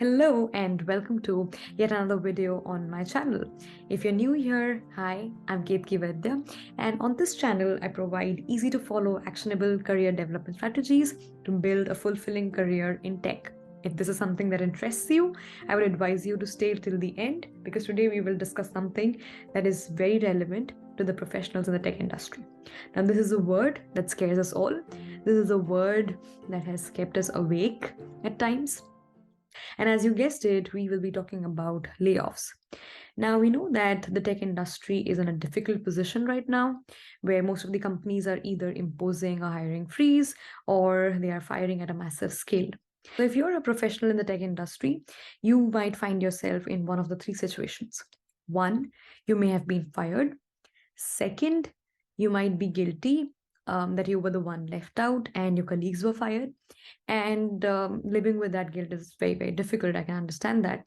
Hello and welcome to yet another video on my channel. If you're new here, hi, I'm Ketaki Vaidya, and on this channel I provide easy to follow actionable career development strategies to build a fulfilling career in tech. If this is something that interests you, I would advise you to stay till the end because today we will discuss something that is very relevant to the professionals in the tech industry. Now, this is a word that scares us all. This is a word that has kept us awake at times. And as you guessed it, we will be talking about layoffs. Now, we know that the tech industry is in a difficult position right now, where most of the companies are either imposing a hiring freeze or they are firing at a massive scale. So, if you're a professional in the tech industry, you might find yourself in one of the three situations. One, you may have been fired. Second, you might be guilty that you were the one left out and your colleagues were fired. And living with that guilt is very, very difficult. I can understand that.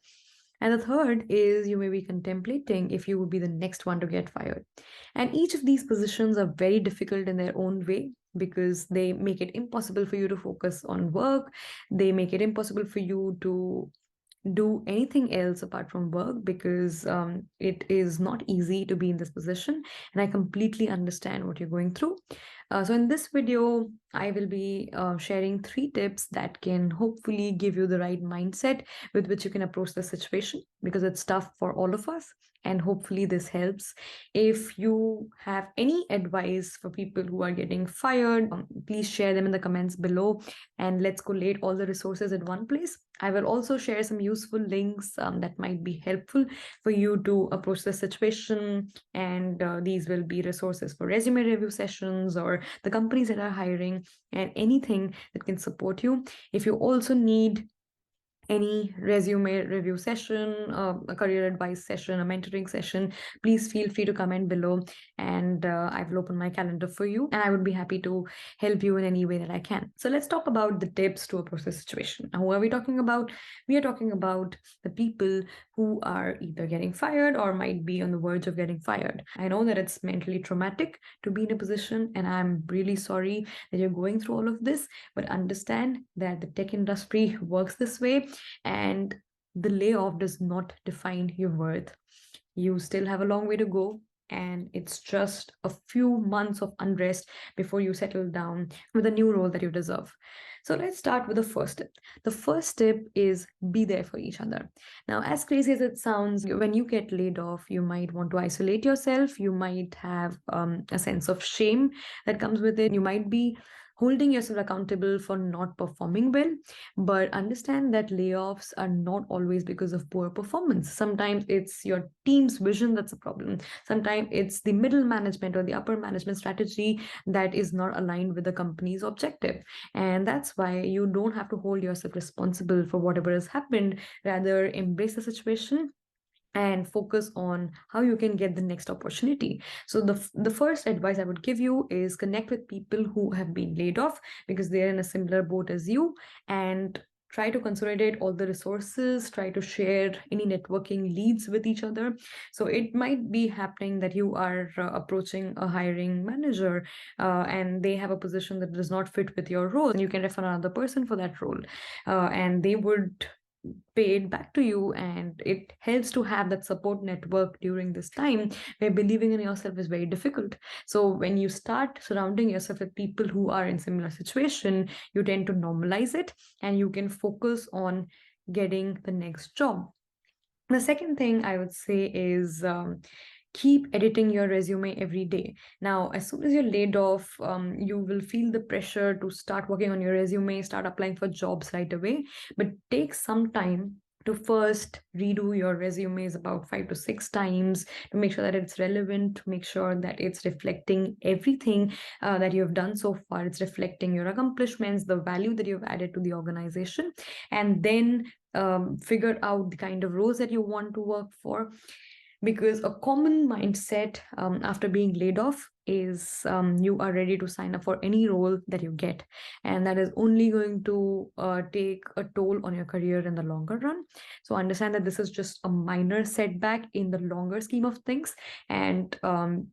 And the third is you may be contemplating if you would be the next one to get fired. And each of these positions are very difficult in their own way because they make it impossible for you to focus on work. They make it impossible for you to do anything else apart from work because it is not easy to be in this position, and I completely understand what you're going through. So in this video I will be sharing 3 tips that can hopefully give you the right mindset with which you can approach the situation, because it's tough for all of us, and hopefully this helps. If you have any advice for people who are getting fired, please share them in the comments below and let's collate all the resources in one place. I will also share some useful links that might be helpful for you to approach the situation. And these will be resources for resume review sessions or the companies that are hiring and anything that can support you. If you also need any resume review session, a career advice session, a mentoring session, please feel free to comment below, and I will open my calendar for you and I would be happy to help you in any way that I can. So let's talk about the tips to approach the situation. Now, who are we talking about? We are talking about the people who are either getting fired or might be on the verge of getting fired. I know that it's mentally traumatic to be in a position, and I'm really sorry that you're going through all of this, but understand that the tech industry works this way, and the layoff does not define your worth. You still have a long way to go, and it's just a few months of unrest before you settle down with a new role that you deserve. So let's start with the first tip. The first tip is be there for each other. Now, as crazy as it sounds, when you get laid off, you might want to isolate yourself. You might have a sense of shame that comes with it. You might be holding yourself accountable for not performing well, but understand that layoffs are not always because of poor performance. Sometimes it's your team's vision that's a problem. Sometimes it's the middle management or the upper management strategy that is not aligned with the company's objective. And that's why you don't have to hold yourself responsible for whatever has happened. Rather, embrace the situation and focus on how you can get the next opportunity. So the first advice I would give you is connect with people who have been laid off because they're in a similar boat as you, and try to consolidate all the resources, try to share any networking leads with each other. So it might be happening that you are approaching a hiring manager and they have a position that does not fit with your role, and you can refer another person for that role, and they would pay it back to you. And it helps to have that support network during this time where believing in yourself is very difficult. So when you start surrounding yourself with people who are in similar situation, you tend to normalize it and you can focus on getting the next job. The second thing I would say is keep editing your resume every day. Now, as soon as you're laid off, you will feel the pressure to start working on your resume, start applying for jobs right away. But take some time to first redo your resumes about 5 to 6 times to make sure that it's relevant, to make sure that it's reflecting everything that you have done so far. It's reflecting your accomplishments, the value that you've added to the organization, and then figure out the kind of roles that you want to work for. Because a common mindset after being laid off is you are ready to sign up for any role that you get, and that is only going to take a toll on your career in the longer run. So understand that this is just a minor setback in the longer scheme of things, and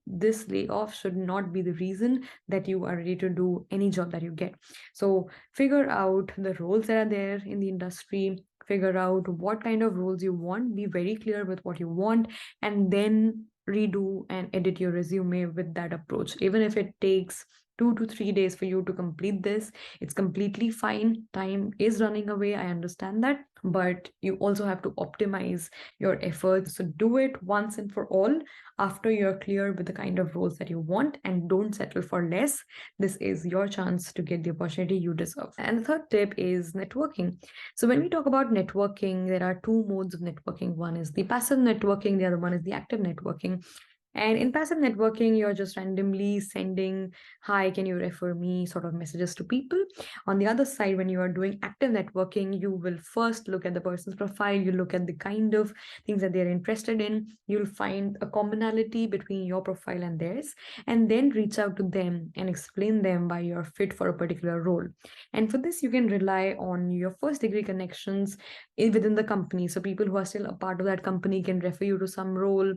this layoff should not be the reason that you are ready to do any job that you get. So figure out the roles that are there in the industry, figure out what kind of roles you want, be very clear with what you want, and then redo and edit your resume with that approach. Even if it takes 2 to 3 days for you to complete this, it's completely fine. Time is running away, I understand that, but you also have to optimize your efforts. So do it once and for all after you're clear with the kind of roles that you want, and don't settle for less. This is your chance to get the opportunity you deserve. And the third tip is networking. So when we talk about networking, there are two modes of networking. One is the passive networking, the other one is the active networking. And in passive networking, you're just randomly sending, hi, can you refer me sort of messages to people. On the other side, when you are doing active networking, you will first look at the person's profile, you look at the kind of things that they're interested in, you'll find a commonality between your profile and theirs, and then reach out to them and explain them why you're fit for a particular role. And for this, you can rely on your first degree connections within the company. So people who are still a part of that company can refer you to some role.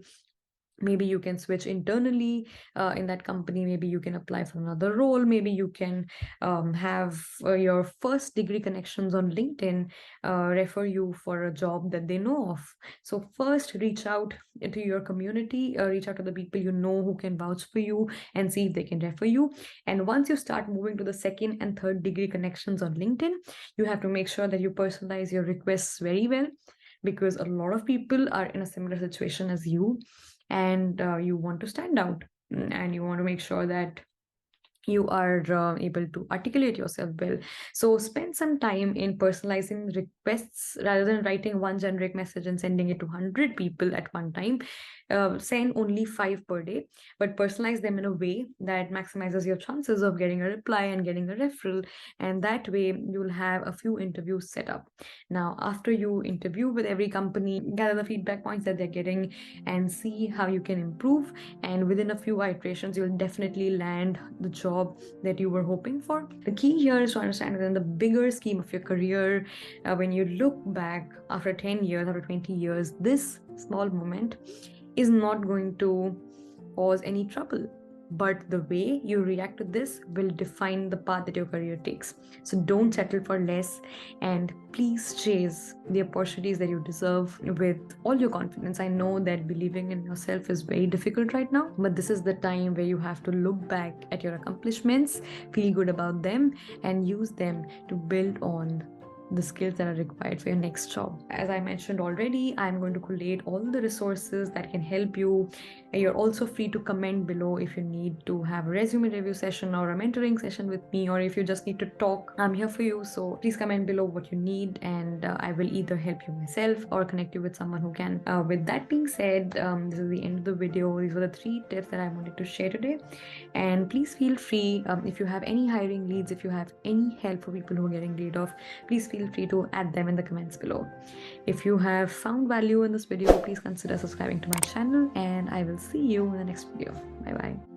Maybe you can switch internally in that company. Maybe you can apply for another role. Maybe you can have your first degree connections on LinkedIn refer you for a job that they know of. So first reach out to your community, reach out to the people you know who can vouch for you, and see if they can refer you. And once you start moving to the second and third degree connections on LinkedIn, you have to make sure that you personalize your requests very well, because a lot of people are in a similar situation as you, and you want to stand out, and you want to make sure that you are able to articulate yourself well. So spend some time in personalizing requests rather than writing one generic message and sending it to 100 people at one time. Send only 5 per day, but personalize them in a way that maximizes your chances of getting a reply and getting a referral. And that way you'll have a few interviews set up. Now, after you interview with every company, gather the feedback points that they're getting and see how you can improve. And within a few iterations, you'll definitely land the job that you were hoping for. The key here is to understand that in the bigger scheme of your career, when you look back after 10 years, after 20 years, this small moment is not going to cause any trouble. But the way you react to this will define the path that your career takes. So don't settle for less, and please chase the opportunities that you deserve with all your confidence. I know that believing in yourself is very difficult right now, but this is the time where you have to look back at your accomplishments, feel good about them, and use them to build on the skills that are required for your next job. As I mentioned already, I'm going to collate all the resources that can help you. You're also free to comment below if you need to have a resume review session or a mentoring session with me, or if you just need to talk. I'm here for you. So please comment below what you need, and I will either help you myself or connect you with someone who can. With that being said, this is the end of the video. These were the 3 tips that I wanted to share today. And please feel free, if you have any hiring leads, if you have any help for people who are getting laid off, please feel free to add them in the comments below. If you have found value in this video, please consider subscribing to my channel, and I will see you in the next video. Bye bye.